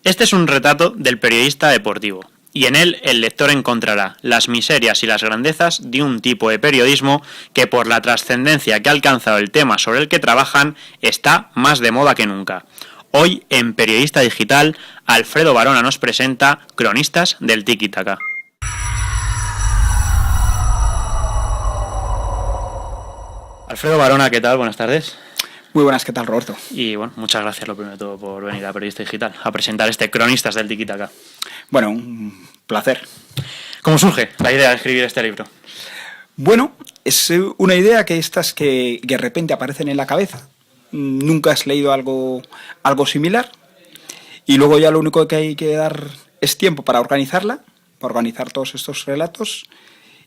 Este es un retrato del periodista deportivo, y en él el lector encontrará las miserias y las grandezas de un tipo de periodismo que, por la trascendencia que ha alcanzado el tema sobre el que trabajan, está más de moda que nunca. Hoy, en Periodista Digital, Alfredo Barona nos presenta Cronistas del Tiki-Taka. Alfredo Barona, ¿qué tal? Buenas tardes. Muy buenas, ¿qué tal, Roberto? Y bueno, muchas gracias lo primero de todo por venir a Periodista Digital a presentar este Cronistas del Tiki-Taka. Bueno, un placer. ¿Cómo surge la idea de escribir este libro? Bueno, es una idea que estas que de repente aparecen en la cabeza. Nunca has leído algo similar y luego ya lo único que hay que dar es tiempo para organizarla, para organizar todos estos relatos,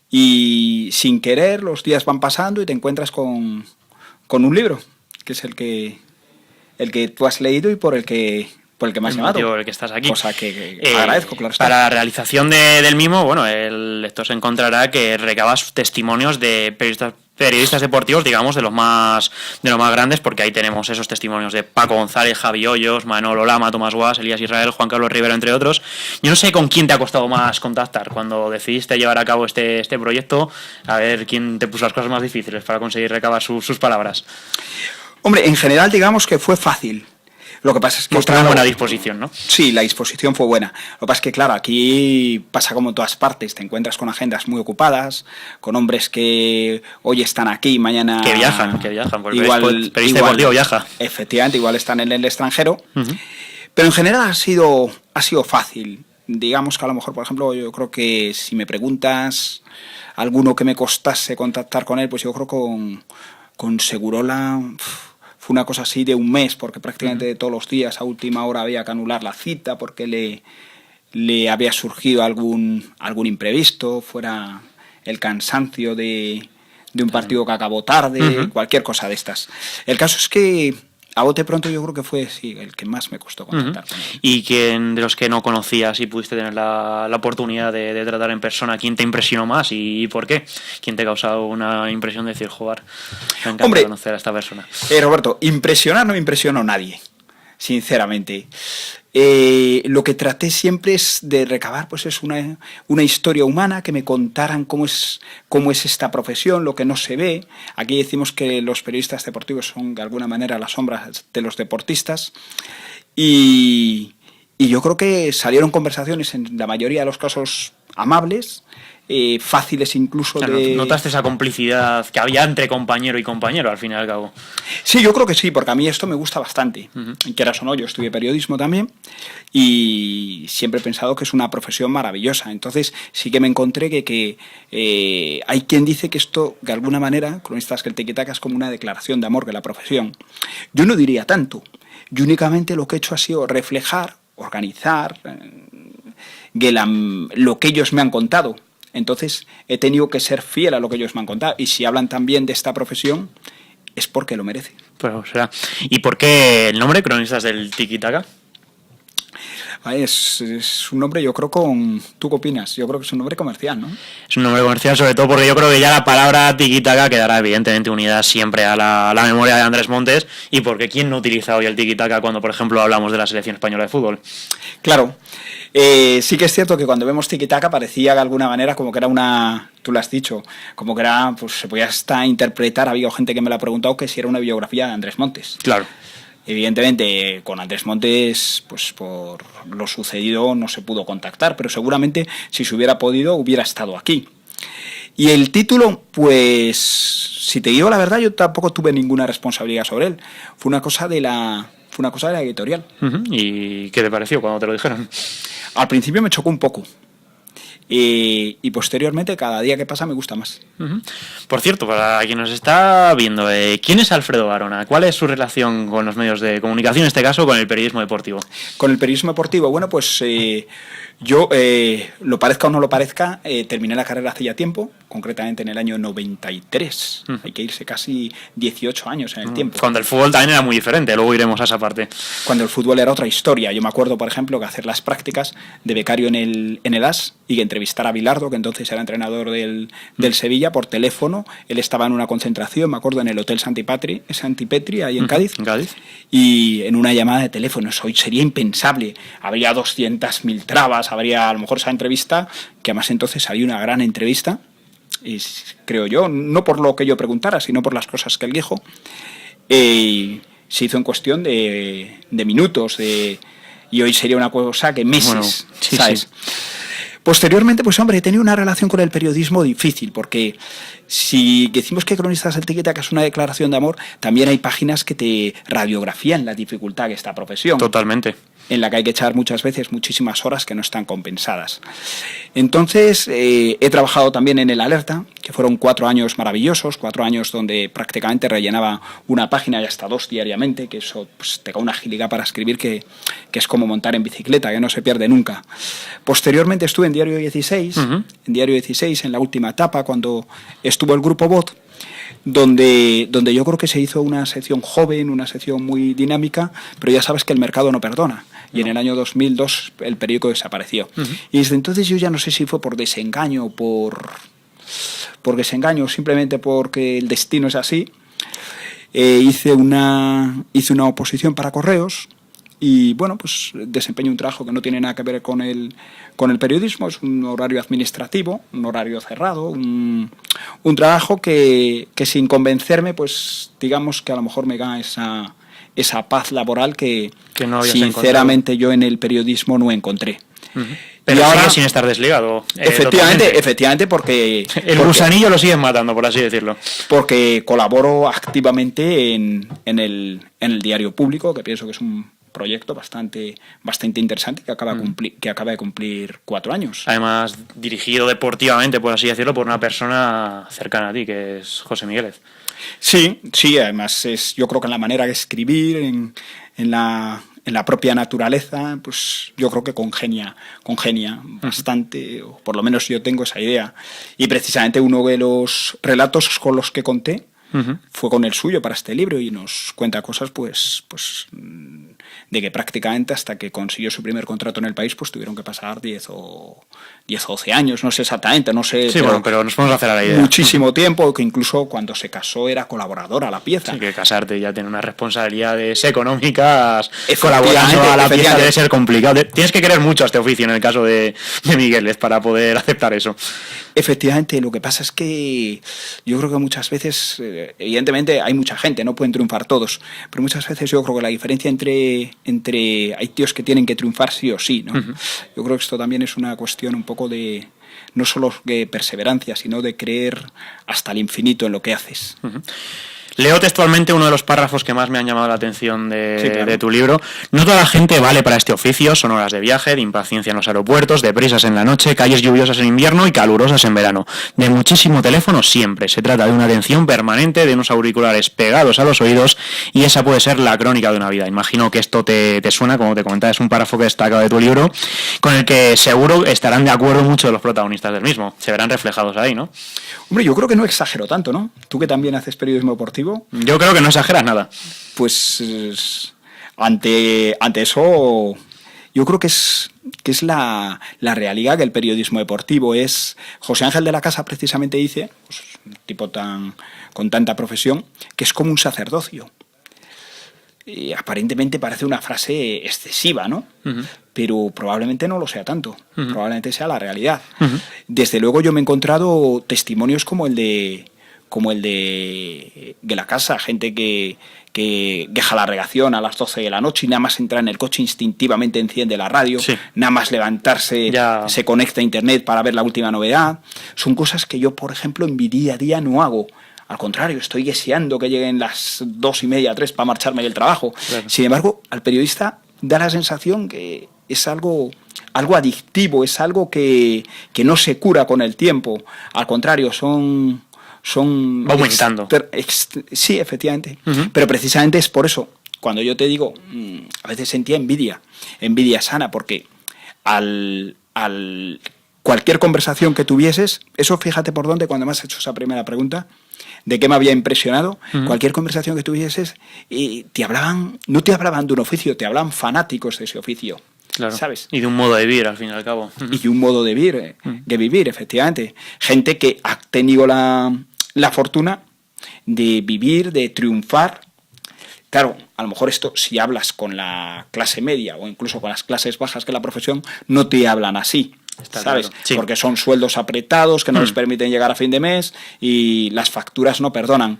y sin querer los días van pasando y te encuentras con un libro, que es el que tú has leído y por el que me has llamado. Por el que estás aquí. Cosa que agradezco, claro está. Para la realización del mismo, bueno, el lector se encontrará que recabas testimonios de periodistas deportivos, digamos, de los más grandes, porque ahí tenemos esos testimonios de Paco González, Javi Hoyos, Manolo Lama, Tomás Guas, Elías Israel, Juan Carlos Rivera, entre otros. Yo no sé con quién te ha costado más contactar cuando decidiste llevar a cabo este proyecto, a ver quién te puso las cosas más difíciles para conseguir recabar sus palabras. Hombre, en general digamos que fue fácil. Lo que pasa es que... Mostraron buena disposición, ¿no? Sí, la disposición fue buena. Lo que pasa es que, claro, aquí pasa como en todas partes. Te encuentras con agendas muy ocupadas, con hombres que hoy están aquí, mañana... Que viajan, porque el periodista deportivo viaja. Efectivamente, igual están en el extranjero. Uh-huh. Pero en general ha sido fácil. Digamos que a lo mejor, por ejemplo, yo creo que si me preguntas alguno que me costase contactar con él, pues yo creo con Segurola... Fue una cosa así de un mes, porque prácticamente todos los días a última hora había que anular la cita porque le había surgido algún imprevisto, fuera el cansancio de un partido que acabó tarde, cualquier cosa de estas. El caso es que a bote pronto yo creo que fue el que más me costó contactar con él. ¿Y quién de los que no conocías y pudiste tener la oportunidad de tratar en persona, quién te impresionó más y por qué? ¿Quién te ha causado una impresión de decir, joder, me encanta conocer a esta persona? Roberto, impresionar no me impresionó nadie, sinceramente. Lo que traté siempre es de recabar, pues es una historia humana, que me contaran cómo es esta profesión, lo que no se ve. Aquí decimos que los periodistas deportivos son de alguna manera las sombras de los deportistas, y yo creo que salieron conversaciones en la mayoría de los casos amables, fáciles incluso. O sea, ¿notaste esa complicidad que había entre compañero y compañero al fin y al cabo? Sí, yo creo que sí, porque a mí esto me gusta bastante. Quieras o no, yo estudié periodismo también y siempre he pensado que es una profesión maravillosa. Entonces sí que me encontré que hay quien dice que esto, de alguna manera, Cronistas del Tiki-Taka, es como una declaración de amor de la profesión. Yo no diría tanto. Yo únicamente lo que he hecho ha sido reflejar, organizar lo que ellos me han contado. Entonces he tenido que ser fiel a lo que ellos me han contado, y si hablan también de esta profesión es porque lo merece. Pues será. ¿Y por qué el nombre Cronistas del Tiki-Taka? Es un nombre, yo creo, ¿tú qué opinas? Yo creo que es un nombre comercial, ¿no? Es un nombre comercial, sobre todo porque yo creo que ya la palabra tiki-taka quedará evidentemente unida siempre a la memoria de Andrés Montes, y porque ¿quién no utiliza hoy el tiki-taka cuando, por ejemplo, hablamos de la selección española de fútbol? Claro. Sí que es cierto que cuando vemos tiki-taka parecía de alguna manera como que era tú lo has dicho, como que era, pues se podía hasta interpretar, ha habido gente que me lo ha preguntado, que si era una biografía de Andrés Montes. Claro. Evidentemente, con Andrés Montes, pues por lo sucedido no se pudo contactar, pero seguramente si se hubiera podido hubiera estado aquí. Y el título, pues, si te digo la verdad, yo tampoco tuve ninguna responsabilidad sobre él. Fue una cosa de la editorial. Uh-huh. ¿Y qué te pareció cuando te lo dijeron? Al principio me chocó un poco. Y posteriormente, cada día que pasa, me gusta más. Uh-huh. Por cierto, para quien nos está viendo, ¿quién es Alfredo Barona? ¿Cuál es su relación con los medios de comunicación, en este caso con el periodismo deportivo? Con el periodismo deportivo, bueno, pues yo, lo parezca o no lo parezca, terminé la carrera hace ya tiempo. concretamente en el año 93. Hay que irse casi 18 años en el tiempo. Cuando el fútbol también era muy diferente, luego iremos a esa parte. Cuando el fútbol era otra historia. Yo me acuerdo, por ejemplo, que hacer las prácticas de becario en el AS y que entrevistar a Bilardo, que entonces era entrenador del Sevilla, por teléfono. Él estaba en una concentración, me acuerdo, en el Hotel Santipetri, ahí en Cádiz. ¿En Cádiz? Y en una llamada de teléfono. Eso hoy sería impensable. Habría 200.000 trabas, habría a lo mejor esa entrevista, que además entonces había una gran entrevista, y creo yo, no por lo que yo preguntara, sino por las cosas que él dijo. Se hizo en cuestión de minutos, y hoy sería una cosa que meses, bueno, sí, ¿sabes? Sí. Posteriormente, pues hombre, he tenido una relación con el periodismo difícil, porque si decimos que Cronistas del Tiki Taka es una declaración de amor, también hay páginas que te radiografían la dificultad de esta profesión. Totalmente. En la que hay que echar muchas veces muchísimas horas que no están compensadas. Entonces, he trabajado también en El Alerta, que fueron 4 años maravillosos, 4 años donde prácticamente rellenaba una página y hasta 2 diariamente, que eso pues, te da una agilidad para escribir que es como montar en bicicleta, que no se pierde nunca. Posteriormente estuve en Diario 16, en Diario 16, en la última etapa, cuando estuvo el Grupo Bot, donde yo creo que se hizo una sección joven, una sección muy dinámica, pero ya sabes que el mercado no perdona. Y en el año 2002 el periódico desapareció. Y desde entonces yo ya no sé si fue por desengaño, por desengaño, simplemente porque el destino es así. Hice una oposición para Correos y bueno, pues desempeño un trabajo que no tiene nada que ver con el periodismo. Es un horario administrativo, un horario cerrado, un trabajo que sin convencerme, pues digamos que a lo mejor me da esa paz laboral que no sinceramente yo en el periodismo no encontré. Pero ahora sigue sin estar desligado. Efectivamente, porque el gusanillo lo siguen matando, por así decirlo. Porque colaboro activamente en el Diario Público, que pienso que es un proyecto bastante interesante que acaba de cumplir 4 años. Además, dirigido deportivamente, por así decirlo, por una persona cercana a ti, que es José Migueles. Sí, además yo creo que en la manera de escribir, en la propia naturaleza, pues yo creo que congenia bastante, o por lo menos yo tengo esa idea. Y precisamente uno de los relatos con los que conté fue con el suyo para este libro, y nos cuenta cosas pues de que prácticamente hasta que consiguió su primer contrato en el país pues tuvieron que pasar 10 o 12 años, no sé exactamente, no sé. Sí, pero nos podemos hacer a la idea. Muchísimo tiempo, que incluso cuando se casó era colaborador a la pieza. Sí, que casarte ya tiene unas responsabilidades económicas, colaborando a la pieza debe ser complicado. Tienes que querer mucho a este oficio en el caso de Migueles para poder aceptar eso. Efectivamente, lo que pasa es que yo creo que muchas veces, evidentemente hay mucha gente, no pueden triunfar todos, pero muchas veces yo creo que la diferencia entre hay tíos que tienen que triunfar sí o sí, ¿no? Yo creo que esto también es una cuestión un poco de no solo de perseverancia, sino de creer hasta el infinito en lo que haces. Leo textualmente uno de los párrafos que más me han llamado la atención de tu libro. No toda la gente vale para este oficio, son horas de viaje, de impaciencia en los aeropuertos, de prisas en la noche, calles lluviosas en invierno y calurosas en verano. De muchísimo teléfono siempre. Se trata de una atención permanente, de unos auriculares pegados a los oídos, y esa puede ser la crónica de una vida. Imagino que esto te suena, como te comentaba, es un párrafo que destaca de tu libro, con el que seguro estarán de acuerdo muchos de los protagonistas del mismo. Se verán reflejados ahí, ¿no? Hombre, yo creo que no exagero tanto, ¿no? Tú que también haces periodismo deportivo. Yo creo que no exageras nada. Pues ante eso yo creo que es la realidad que el periodismo deportivo es. José Ángel de la Casa precisamente dice, pues, un tipo con tanta profesión, que es como un sacerdocio. Y aparentemente parece una frase excesiva, ¿no? Pero probablemente no lo sea tanto. Probablemente sea la realidad. Desde luego yo me he encontrado testimonios como el de la Casa, gente que deja la redacción a las 12 de la noche y nada más entrar en el coche instintivamente enciende la radio, nada más levantarse se conecta a internet para ver la última novedad. Son cosas que yo, por ejemplo, en mi día a día no hago. Al contrario, estoy deseando que lleguen las 2:30, 3 para marcharme del trabajo. Claro. Sin embargo, al periodista da la sensación que es algo adictivo, es algo que no se cura con el tiempo. Al contrario, va aumentando. Sí, efectivamente. Pero precisamente es por eso, cuando yo te digo, a veces sentía envidia sana, porque al cualquier conversación que tuvieses, eso fíjate por dónde cuando me has hecho esa primera pregunta, de qué me había impresionado, cualquier conversación que tuvieses, te hablaban, no te hablaban de un oficio, te hablaban fanáticos de ese oficio. Claro. ¿Sabes? Y de un modo de vivir, al fin y al cabo. Y de un modo de vivir, efectivamente. Gente que ha tenido la fortuna de vivir, de triunfar. Claro, a lo mejor esto, si hablas con la clase media o incluso con las clases bajas de la profesión, no te hablan así. Está ¿sabes? Claro. Sí. Porque son sueldos apretados que no les permiten llegar a fin de mes y las facturas no perdonan.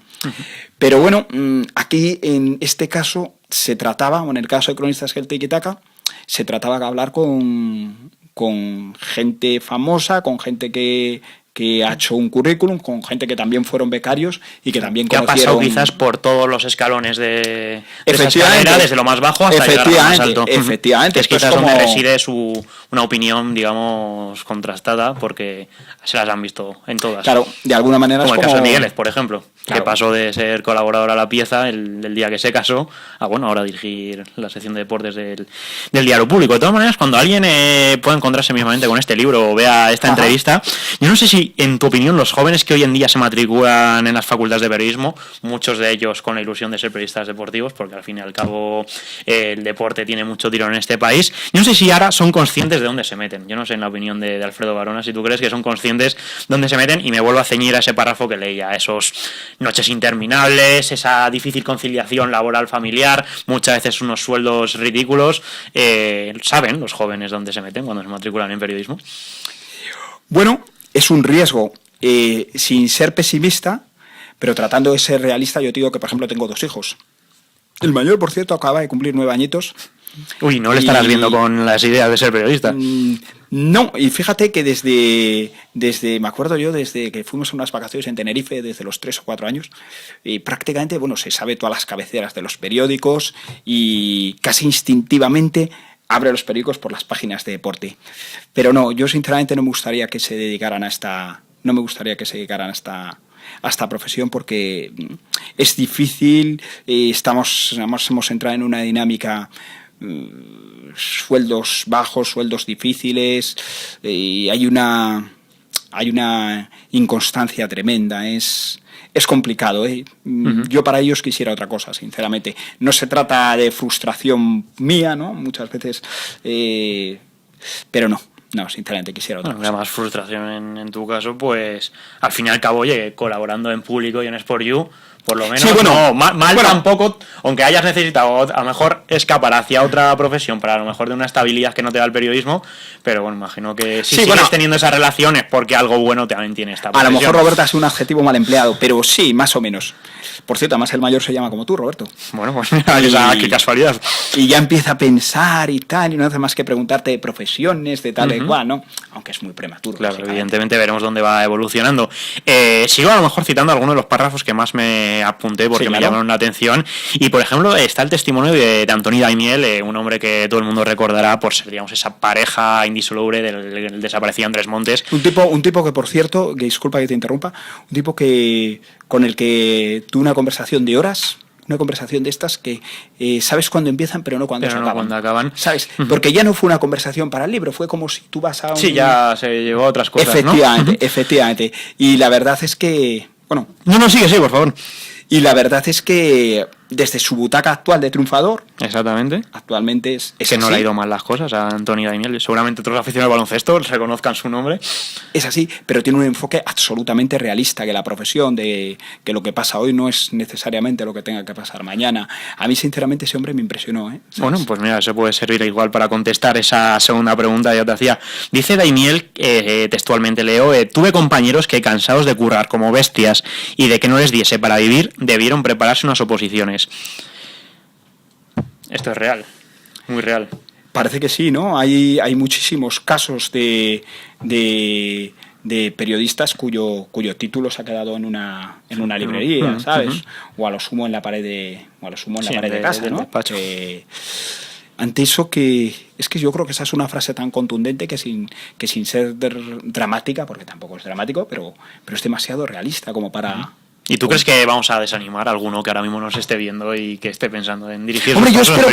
Pero bueno, aquí en este caso se trataba, o en el caso de Cronistas del Tiki Taka, se trataba de hablar con gente famosa, con gente que ha hecho un currículum, con gente que también fueron becarios y que también conocieron... Que ha pasado quizás por todos los escalones de esa escalera, desde lo más bajo hasta llegar a lo más alto. Efectivamente. Es quizás donde reside una opinión, digamos, contrastada, porque se las han visto en todas. Claro, de alguna manera como el caso de Migueles, por ejemplo, claro, que pasó de ser colaborador a la pieza el día que se casó a, bueno, ahora dirigir la sección de deportes del Diario Público. De todas maneras, cuando alguien pueda encontrarse mismamente con este libro o vea esta entrevista, yo no sé si, en tu opinión, los jóvenes que hoy en día se matriculan en las facultades de periodismo, muchos de ellos con la ilusión de ser periodistas deportivos, porque al fin y al cabo el deporte tiene mucho tirón en este país, yo no sé si ahora son conscientes de dónde se meten. Yo no sé, en la opinión de Alfredo Barona, si tú crees que son conscientes de dónde se meten, y me vuelvo a ceñir a ese párrafo que leía, esos noches interminables, esa difícil conciliación laboral familiar, muchas veces unos sueldos ridículos. ¿Saben los jóvenes dónde se meten cuando se matriculan en periodismo? Bueno, es un riesgo, sin ser pesimista, pero tratando de ser realista. Yo te digo que, por ejemplo, tengo 2 hijos. El mayor, por cierto, acaba de cumplir 9 añitos. Uy, no le estarás viendo con las ideas de ser periodista. No, y fíjate que desde, me acuerdo yo, desde que fuimos a unas vacaciones en Tenerife, desde los 3 o 4 años, y prácticamente, bueno, se sabe todas las cabeceras de los periódicos y casi instintivamente abre los periódicos por las páginas de deporte. Pero no, yo sinceramente no me gustaría que se dedicaran a esta profesión, porque es difícil, hemos entrado en una dinámica, sueldos bajos, sueldos difíciles, y hay una inconstancia tremenda, es complicado, ¿eh? Yo para ellos quisiera otra cosa, sinceramente. No se trata de frustración mía, ¿no? Muchas veces, pero no, sinceramente quisiera otra cosa. Además, frustración en tu caso, pues al fin y al cabo, oye, colaborando en Público y en Sport You, por lo menos, sí, bueno, mal tampoco, aunque hayas necesitado a lo mejor escapar hacia otra profesión para a lo mejor de una estabilidad que no te da el periodismo, pero bueno, imagino que si sigues teniendo esas relaciones porque algo bueno también tiene esta profesión. A lo mejor, Roberto, es un adjetivo mal empleado, pero sí, más o menos. Por cierto, además el mayor se llama como tú, Roberto. Bueno, pues mira, qué casualidad. Y ya empieza a pensar y tal, y no hace más que preguntarte de profesiones, de tal y cual, ¿no? Aunque es muy prematuro. Claro, evidentemente veremos dónde va evolucionando. Sigo a lo mejor citando algunos de los párrafos que más me apunté porque me llamaron la atención. Y por ejemplo, está el testimonio de Antoni Daimiel, un hombre que todo el mundo recordará por ser, digamos, esa pareja indisoluble del desaparecido Andrés Montes. Un tipo que, por cierto, que disculpa que te interrumpa, un tipo con el que tuve una conversación de horas. Una conversación de estas que sabes cuándo empiezan, pero no cuándo acaban. ¿Sabes? Porque ya no fue una conversación para el libro, fue como si tú vas a un... Sí, ya se llevó a otras cosas, Efectivamente. Y la verdad es que... Bueno... No, sigue, por favor. Y la verdad es que desde su butaca actual de triunfador... Exactamente. Actualmente es que no le ha ido mal las cosas a Antoni Daimiel. Seguramente otros aficionados al baloncesto reconozcan su nombre. Es así, pero tiene un enfoque absolutamente realista, que la profesión, de que lo que pasa hoy no es necesariamente lo que tenga que pasar mañana. A mí, sinceramente, ese hombre me impresionó, ¿eh? Bueno, pues mira, eso puede servir igual para contestar esa segunda pregunta que yo te hacía. Dice Daimiel, textualmente leo, tuve compañeros que, cansados de currar como bestias y de que no les diese para vivir, debieron prepararse unas oposiciones. Esto es real, muy real. Parece que sí, ¿no? Hay muchísimos casos de periodistas cuyo título se ha quedado en una librería, ¿sabes? O a lo sumo en la pared de casa, ¿no? Ante eso, que es que yo creo que esa es una frase tan contundente que sin ser dramática, porque tampoco es dramático, pero es demasiado realista como para... ¿Y tú crees que vamos a desanimar a alguno que ahora mismo nos esté viendo y que esté pensando en dirigir? Hombre, yo espero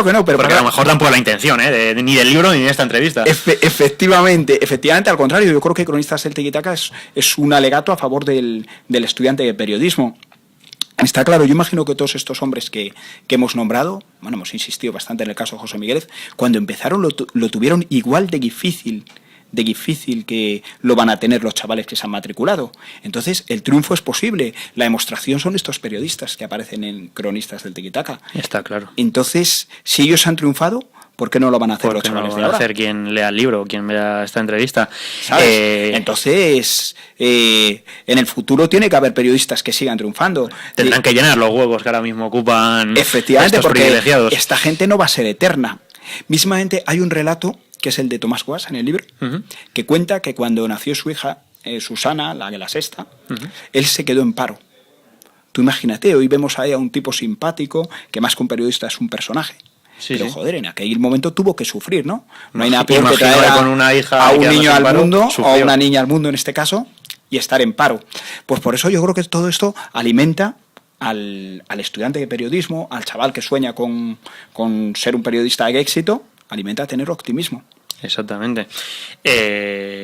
que no, pero porque a lo mejor tampoco la intención, ni del libro ni de esta entrevista. Efectivamente, al contrario, yo creo que Cronistas del Tiki-Taka es un alegato a favor del estudiante de periodismo. Está claro, yo imagino que todos estos hombres que hemos nombrado, bueno, hemos insistido bastante en el caso de José Miguel, cuando empezaron lo tuvieron igual de difícil que lo van a tener los chavales que se han matriculado. Entonces, el triunfo es posible. La demostración son estos periodistas que aparecen en Cronistas del Tiki-Taka. Está claro. Entonces, si ellos han triunfado, ¿por qué no lo van a hacer los chavales no lo van a hacer quien lea el libro, quien vea esta entrevista? ¿Sabes? Entonces, en el futuro tiene que haber periodistas que sigan triunfando. Tendrán que llenar los huevos que ahora mismo ocupan efectivamente, estos porque privilegiados. Esta gente no va a ser eterna. Mismamente, hay un relato que es el de Tomás Guas en el libro, que cuenta que cuando nació su hija, Susana, la sexta, él se quedó en paro. Tú imagínate, hoy vemos ahí a un tipo simpático, que más que un periodista es un personaje. Sí, pero sí. Joder, en aquel momento tuvo que sufrir, ¿no? No hay nada peor que traer con una hija a un niño al mundo, sufrió. o a una niña al mundo en este caso, y estar en paro. Pues por eso yo creo que todo esto alimenta al estudiante de periodismo, al chaval que sueña con ser un periodista de éxito, alimenta a tener optimismo. Exactamente.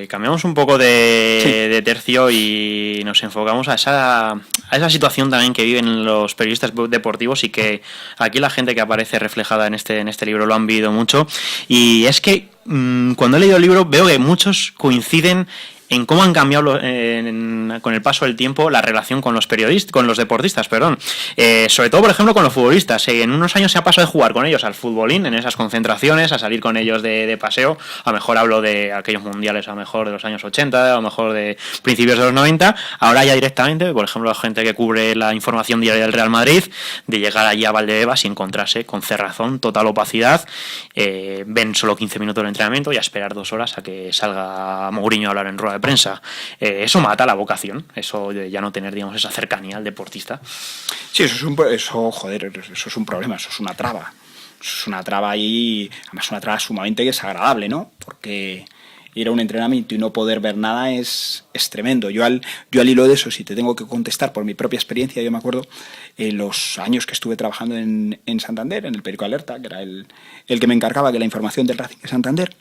Cambiamos un poco de tercio y nos enfocamos a esa situación también que viven los periodistas deportivos y que aquí la gente que aparece reflejada en este libro lo han vivido mucho. Y es que cuando he leído el libro veo que muchos coinciden en cómo han cambiado con el paso del tiempo la relación con los deportistas, perdón. Sobre todo, por ejemplo, con los futbolistas. En unos años se ha pasado de jugar con ellos al futbolín, en esas concentraciones, a salir con ellos de paseo. A lo mejor hablo de aquellos mundiales, a lo mejor de los años 80, a lo mejor de principios de los 90. Ahora ya directamente, por ejemplo, la gente que cubre la información diaria del Real Madrid, de llegar allí a Valdebebas y encontrarse con cerrazón, total opacidad. Ven solo 15 minutos de entrenamiento y a esperar 2 horas a que salga Mourinho a hablar en rueda de prensa. Eso mata la vocación, eso de ya no tener, digamos, esa cercanía al deportista. Sí, eso es un problema, eso es una traba. Eso es una traba y además una traba sumamente desagradable, ¿no? Porque ir a un entrenamiento y no poder ver nada es tremendo. Yo al hilo de eso, si te tengo que contestar por mi propia experiencia, yo me acuerdo los años que estuve trabajando en Santander, en el periódico Alerta, que era el que me encargaba de la información del Racing de Santander.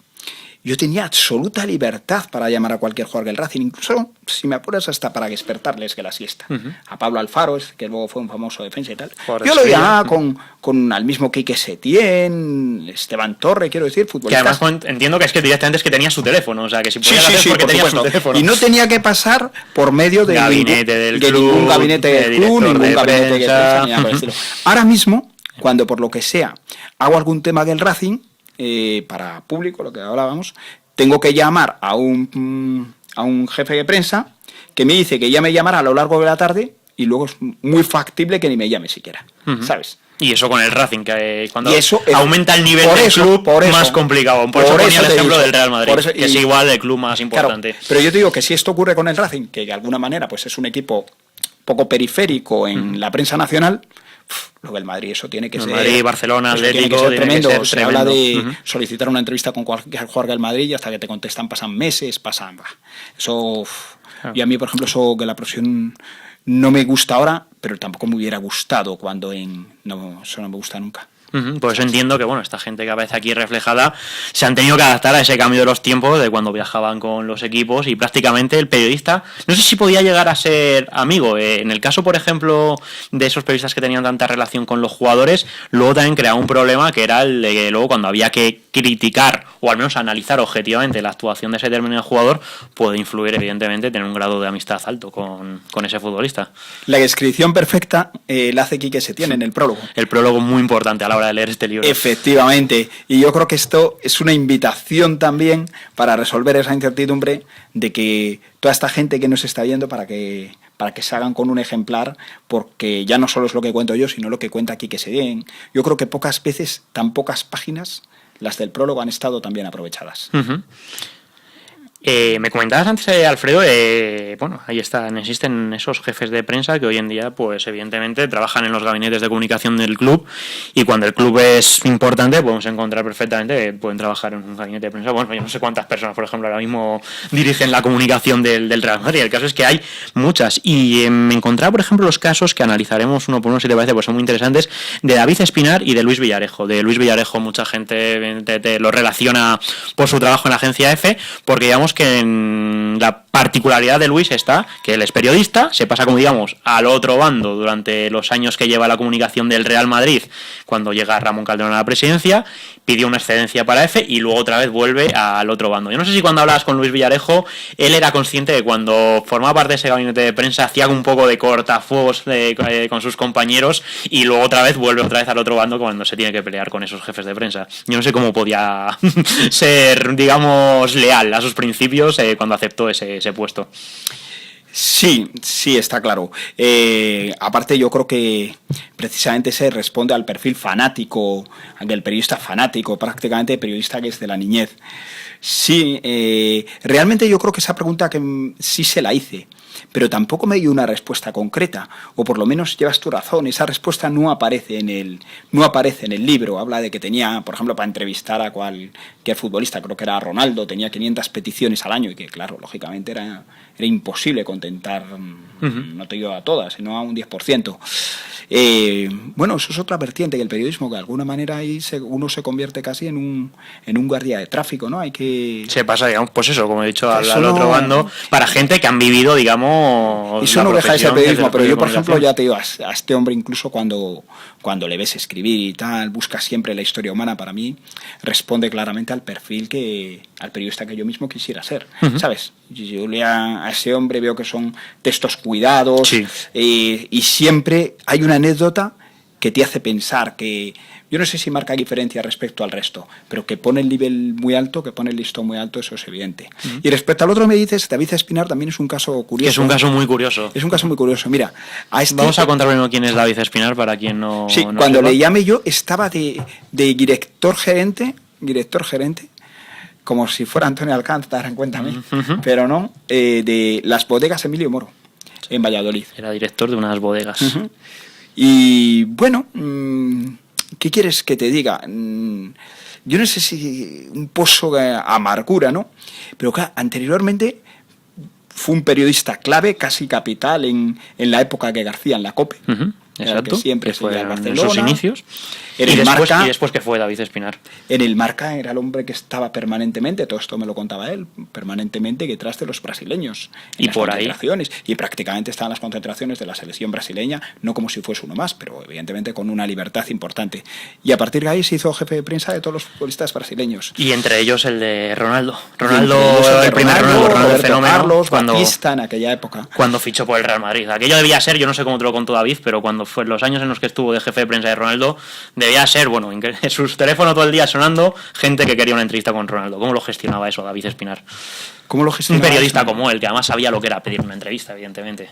Yo tenía absoluta libertad para llamar a cualquier jugador del Racing, incluso, si me apuras, hasta para despertarles que la siesta. A Pablo Alfaro, que luego fue un famoso defensa y tal. Yo lo llamaba con al mismo Quique Setién, Esteban Torre, quiero decir, futbolistas. Que además entiendo que es que directamente es que tenía su teléfono, o sea, que si podía hacer porque tenía su teléfono. Y no tenía que pasar por medio de ningún gabinete del club, ningún gabinete de prensa, ni nada por el estilo. Ahora mismo, cuando por lo que sea hago algún tema del Racing, para público, lo que hablábamos, tengo que llamar a un jefe de prensa que me dice que ya me llamará a lo largo de la tarde y luego es muy factible que ni me llame siquiera, ¿sabes? Y eso con el Racing, que cuando eso aumenta el nivel del club, más complicado. Por eso ponía el ejemplo del Real Madrid, que es igual el club más importante. Claro, pero yo te digo que si esto ocurre con el Racing, que de alguna manera pues es un equipo poco periférico en la prensa nacional, lo del Madrid, eso tiene que ser. Madrid, Barcelona, Atlético, tiene tremendo. Que ser se habla de solicitar una entrevista con cualquier jugador del Madrid y hasta que te contestan pasan meses, eso. Claro. Y a mí, por ejemplo, eso que la profesión no me gusta ahora, pero tampoco me hubiera gustado cuando eso no me gusta nunca. Por eso entiendo que bueno, esta gente que aparece aquí reflejada se han tenido que adaptar a ese cambio de los tiempos de cuando viajaban con los equipos y prácticamente el periodista, no sé si podía llegar a ser amigo. En el caso, por ejemplo, de esos periodistas que tenían tanta relación con los jugadores, luego también creaba un problema que era el de que luego cuando había que criticar o al menos analizar objetivamente la actuación de ese determinado jugador, puede influir evidentemente tener un grado de amistad alto con ese futbolista. La descripción perfecta la hace Quique Setién en el prólogo. El prólogo muy importante a la hora de leer este libro. Efectivamente, y yo creo que esto es una invitación también para resolver esa incertidumbre de que toda esta gente que nos está viendo para que se hagan con un ejemplar, porque ya no solo es lo que cuento yo, sino lo que cuenta Quique Setién. Yo creo que pocas veces, tan pocas páginas, las del prólogo han estado tan bien aprovechadas. Me comentabas antes, Alfredo, bueno, ahí están, existen esos jefes de prensa que hoy en día, pues evidentemente, trabajan en los gabinetes de comunicación del club, y cuando el club es importante, podemos encontrar perfectamente, pueden trabajar en un gabinete de prensa. Bueno, yo no sé cuántas personas, por ejemplo, ahora mismo dirigen la comunicación del Real Madrid. El caso es que hay muchas, y me encontraba, por ejemplo, los casos que analizaremos uno por uno, si te parece, pues son muy interesantes, de David Espinar y de Luis Villarejo. De Luis Villarejo mucha gente te lo relaciona por su trabajo en la agencia F, porque digamos que en la particularidad de Luis está que él es periodista, se pasa, como digamos, al otro bando durante los años que lleva la comunicación del Real Madrid, cuando llega Ramón Calderón a la presidencia, pidió una excedencia para F y luego otra vez vuelve al otro bando. Yo no sé si cuando hablabas con Luis Villarejo, él era consciente de que cuando formaba parte de ese gabinete de prensa hacía un poco de cortafuegos con sus compañeros, y luego otra vez vuelve otra vez al otro bando cuando se tiene que pelear con esos jefes de prensa. Yo no sé cómo podía ser, digamos, leal a sus principios cuando aceptó ese puesto. Sí, está claro. Aparte, yo creo que precisamente se responde al perfil fanático, del periodista fanático, prácticamente periodista que es de la niñez. Sí, realmente yo creo que esa pregunta que sí se la hice, pero tampoco me dio una respuesta concreta, o por lo menos llevas tu razón, esa respuesta no aparece en el libro. Habla de que tenía, por ejemplo, para entrevistar a cualquier futbolista, creo que era Ronaldo, tenía 500 peticiones al año, y que claro, lógicamente era imposible contentar, no te digo a todas, sino a un 10%. Bueno, eso es otra vertiente del periodismo, que de alguna manera ahí uno se convierte casi en un guardia de tráfico, ¿no? Hay que... Se pasa, digamos, pues eso, como he dicho, al otro bando, para gente que han vivido, digamos... Eso no deja de ser periodismo, pero yo, por ejemplo, ya te digo, a este hombre, incluso cuando le ves escribir y tal, busca siempre la historia humana. Para mí responde claramente al perfil al periodista que yo mismo quisiera ser, ¿sabes? Yo leo a ese hombre, veo que son textos cuidados, sí. Y siempre hay una anécdota que te hace pensar, que yo no sé si marca diferencia respecto al resto, pero que pone el nivel muy alto, que pone el listón muy alto, eso es evidente. Y respecto al otro me dices, David Espinar también es un caso curioso. Que es un caso muy curioso. Es un caso muy curioso. Mira, vamos a contar primero quién es David Espinar, para quien no... Sí, no cuando sepa. le llamé yo estaba de director gerente, como si fuera Antonio Alcántara, cuéntame, pero no, de las bodegas Emilio Moro, en Valladolid. Era director de unas bodegas. Y bueno, ¿qué quieres que te diga? Yo no sé si un pozo de amargura, ¿no? Pero claro, anteriormente fue un periodista clave, casi capital en la época que García en la COPE. Exacto, que siempre que fue al Barcelona. En sus inicios. Y después que fue David Espinar. En el Marca era el hombre que estaba permanentemente, todo esto me lo contaba él, permanentemente detrás de los brasileños. Y por ahí. Y prácticamente estaban las concentraciones de la selección brasileña, no como si fuese uno más, pero evidentemente con una libertad importante. Y a partir de ahí se hizo jefe de prensa de todos los futbolistas brasileños. Y entre ellos el de Ronaldo. El primer Ronaldo el fenómeno. Carlos, Batista en aquella época. Cuando fichó por el Real Madrid. Aquello debía ser, yo no sé cómo te lo contó David, pero cuando fue los años en los que estuvo de jefe de prensa de Ronaldo, debía ser, bueno, sus teléfonos todo el día sonando, gente que quería una entrevista con Ronaldo. ¿Cómo lo gestionaba eso David Espinar? ¿Cómo lo gestionaba? Un periodista como él, que además sabía lo que era pedir una entrevista, evidentemente.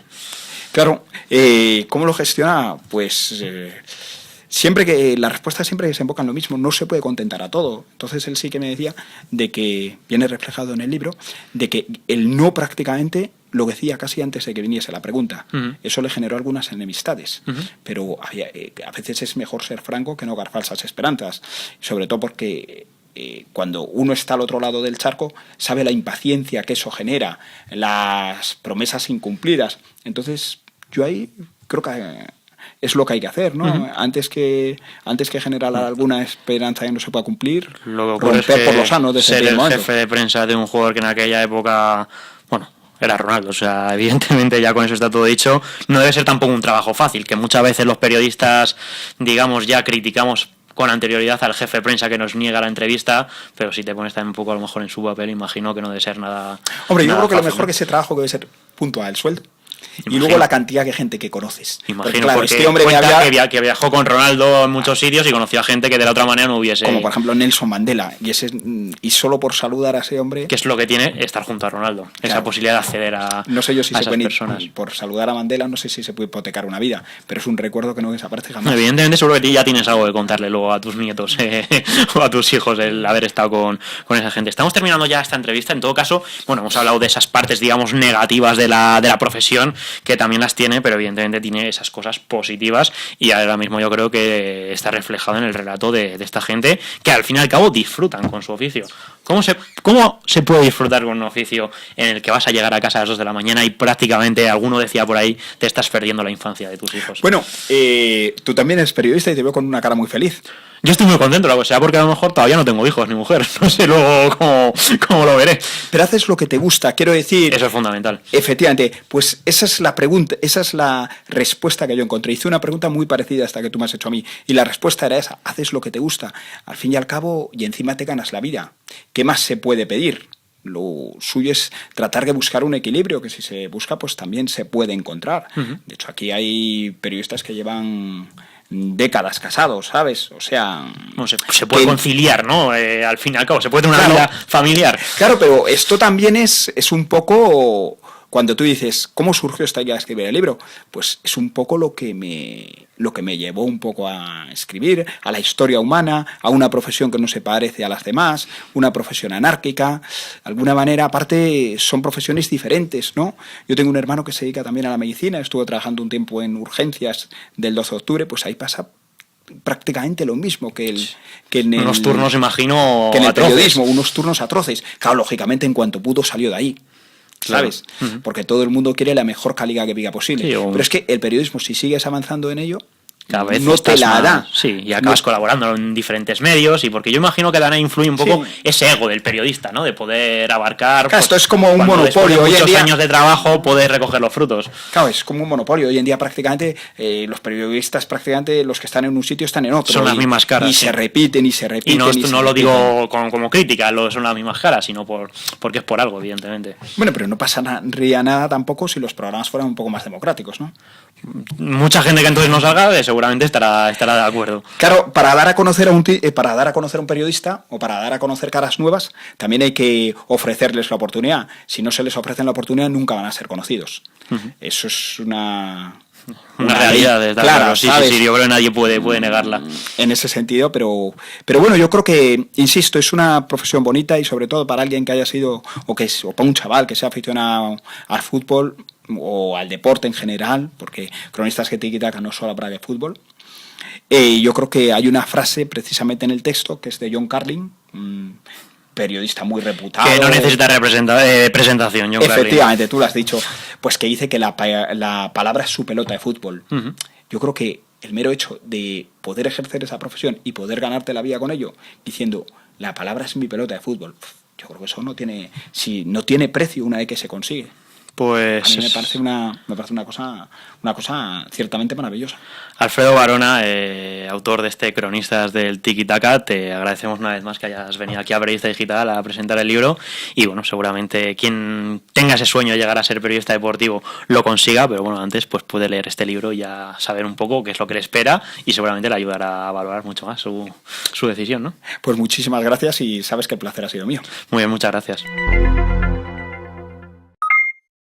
Claro, ¿cómo lo gestiona? Pues la respuesta siempre desemboca en lo mismo, no se puede contentar a todo. Entonces él sí que me decía de que, viene reflejado en el libro, de que el no prácticamente lo decía casi antes de que viniese la pregunta. Eso le generó algunas enemistades, pero a veces es mejor ser franco que no dar falsas esperanzas, sobre todo porque cuando uno está al otro lado del charco sabe la impaciencia que eso genera, las promesas incumplidas. Entonces yo ahí creo que es lo que hay que hacer, ¿no? Antes que generar alguna esperanza que no se pueda cumplir, lo que romper por los sanos de ese ser el momento. Jefe de prensa de un jugador que en aquella época, bueno, era Ronaldo, o sea, evidentemente ya con eso está todo dicho. No debe ser tampoco un trabajo fácil, que muchas veces los periodistas, digamos, ya criticamos con anterioridad al jefe de prensa que nos niega la entrevista, pero si te pones también un poco a lo mejor en su papel, imagino que no debe ser nada. Hombre, yo nada creo que fácil, lo mejor que ese trabajo debe ser puntual, el sueldo. Y luego la cantidad de gente que conoces. Imagino, claro, porque este hombre que viajó con Ronaldo en muchos sitios y conoció a gente que de la otra manera no hubiese... Como por ejemplo Nelson Mandela. Y solo por saludar a ese hombre... Que es lo que tiene estar junto a Ronaldo. Claro. Esa posibilidad de acceder a No sé yo si a se esas puede personas. Por saludar a Mandela, no sé si se puede hipotecar una vida, pero es un recuerdo que no desaparece jamás. Evidentemente seguro que ya tienes algo que contarle luego a tus nietos o a tus hijos el haber estado con esa gente. Estamos terminando ya esta entrevista. En todo caso, bueno, hemos hablado de esas partes, digamos, negativas de la profesión, que también las tiene, pero evidentemente tiene esas cosas positivas, y ahora mismo yo creo que está reflejado en el relato de esta gente que al fin y al cabo disfrutan con su oficio. ¿Cómo se puede disfrutar con un oficio en el que vas a llegar a casa a las 2 de la mañana y prácticamente, alguno decía por ahí, te estás perdiendo la infancia de tus hijos? Bueno, tú también eres periodista y te veo con una cara muy feliz. Yo estoy muy contento, o sea, porque a lo mejor todavía no tengo hijos ni mujer, no sé luego cómo lo veré. Pero haces lo que te gusta, quiero decir... Eso es fundamental. Efectivamente, pues esa es la pregunta, esa es la respuesta que yo encontré. Hice una pregunta muy parecida a esta que tú me has hecho a mí, y la respuesta era esa: haces lo que te gusta, al fin y al cabo, y encima te ganas la vida. ¿Qué más se puede pedir? Lo suyo es tratar de buscar un equilibrio, que si se busca, pues también se puede encontrar. Uh-huh. De hecho, aquí hay periodistas que llevan décadas casados, ¿sabes? O sea... No, se puede conciliar, ¿no? Al fin y al cabo, se puede tener una vida familiar. Claro, pero esto también es un poco... Cuando tú dices, ¿cómo surgió esta idea de escribir el libro? Pues es un poco lo que me llevó un poco a escribir, a la historia humana, a una profesión que no se parece a las demás, una profesión anárquica. De alguna manera, aparte, son profesiones diferentes, ¿no? Yo tengo un hermano que se dedica también a la medicina, estuvo trabajando un tiempo en urgencias del 12 de octubre, pues ahí pasa prácticamente lo mismo que en el... Unos turnos, imagino, que en el atroces. periodismo, unos turnos atroces. Claro, lógicamente, en cuanto pudo, salió de ahí. ¿Sabes? Claro. Uh-huh. Porque todo el mundo quiere la mejor calidad de vida posible. Sí, pero es que el periodismo, si sigues avanzando en ello, cada vez no te la da. Sí, y acabas colaborando en diferentes medios, y porque yo imagino que también influye un poco ese ego del periodista, ¿no? De poder abarcar... Claro, esto es como un monopolio. Hoy muchos años de trabajo, poder recoger los frutos. Claro, es como un monopolio. Hoy en día prácticamente los periodistas, prácticamente los que están en un sitio están en otro. Son las mismas caras. Y se repiten, y se repiten. Y no lo digo como crítica, son las mismas caras, sino porque es por algo, evidentemente. Bueno, pero no pasaría nada tampoco si los programas fueran un poco más democráticos, ¿no? Mucha gente que entonces no salga seguramente estará de acuerdo. Claro, para dar a conocer a un periodista, o para dar a conocer caras nuevas, también hay que ofrecerles la oportunidad. Si no se les ofrece la oportunidad, nunca van a ser conocidos. Uh-huh. Eso es una realidad, claro, sí, yo creo que nadie puede negarla. En ese sentido, pero bueno, yo creo que, insisto, es una profesión bonita, y sobre todo para alguien que haya sido, o para un chaval que sea aficionado al fútbol o al deporte en general, porque Cronistas que Tiki-Taka no solo habla de fútbol. Yo creo que hay una frase precisamente en el texto que es de John Carlin, periodista muy reputado. Que no necesita presentación, John Carlin. Efectivamente, tú lo has dicho. Pues que dice que la palabra es su pelota de fútbol. Uh-huh. Yo creo que el mero hecho de poder ejercer esa profesión y poder ganarte la vida con ello, diciendo, la palabra es mi pelota de fútbol, yo creo que eso no tiene precio una vez que se consigue. Pues a mí me parece una cosa ciertamente maravillosa. Alfredo Barona, autor de este Cronistas del Tiki-Taka, te agradecemos una vez más que hayas venido aquí a Periodista Digital a presentar el libro, y bueno, seguramente quien tenga ese sueño de llegar a ser periodista deportivo lo consiga, pero bueno, antes pues puede leer este libro y ya saber un poco qué es lo que le espera, y seguramente le ayudará a valorar mucho más su decisión, ¿no? Pues muchísimas gracias, y sabes que el placer ha sido mío. Muy bien, muchas gracias.